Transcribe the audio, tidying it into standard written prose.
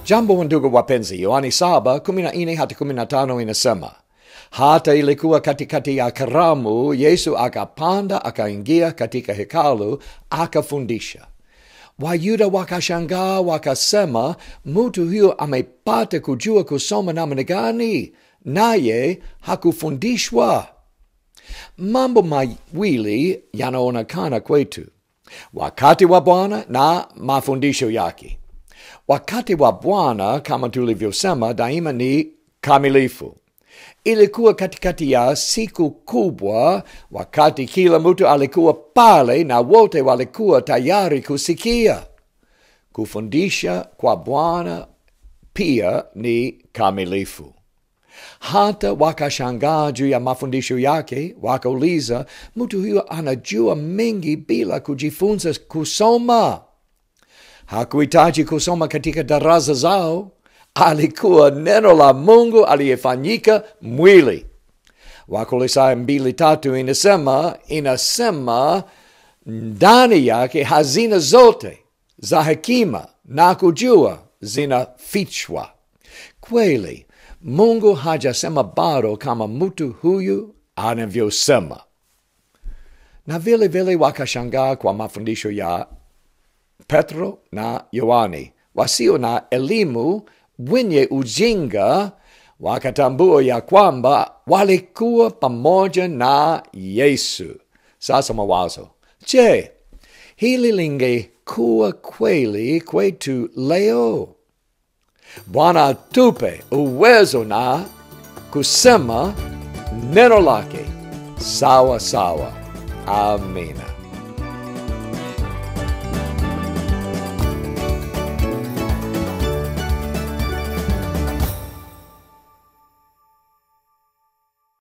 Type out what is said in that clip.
Jambo ndugu wapenzi, Yohana 7:14 hadi 15 inasema, hata ilikuwa katikati ya karamu, Yesu akapanda akaingia katika hekalu akafundisha. Wayuda wakashangaa wakasema, mtu huyo amepata kujua kusoma namna gani? Naye hakufundishwa. Mambo mawili yanaonekana kwetu: wakati wa Bwana na mafundisho yake. Wakati wa Bwana, kama tulivyosema, daima ni kamilifu. Ilikuwa katikati ya siku kubwa, wakati kila mtu alikuwa pale na wote walikuwa tayari kusikia. Kufundisha kwa Bwana pia ni kamilifu. Hata wakashangaa juu ya mafundisho yake, wakauliza, mtu huyo anajua mengi bila kujifunza kusoma. Hakuhitaji kusoma katika darasa zao. Alikuwa neno la Mungu aliyefanyika mwili. Wakolosai 2:3 inasema ndani yake hazina zote za hekima na kujua zinafichwa. Kweli, Mungu hajasema bado kama mtu huyu anavyosema. Na vile vile wakashangaa kwa mafundisho ya Petro na Yohane. Wasio na elimu, wenye ujinga, wakatambua ya kwamba walikuwa pamoja na Yesu. Sasa mawazo, je, hili lingekuwa kweli kwetu leo? Bwana atupe uwezo na kusema neno lake sawa sawa. Amina.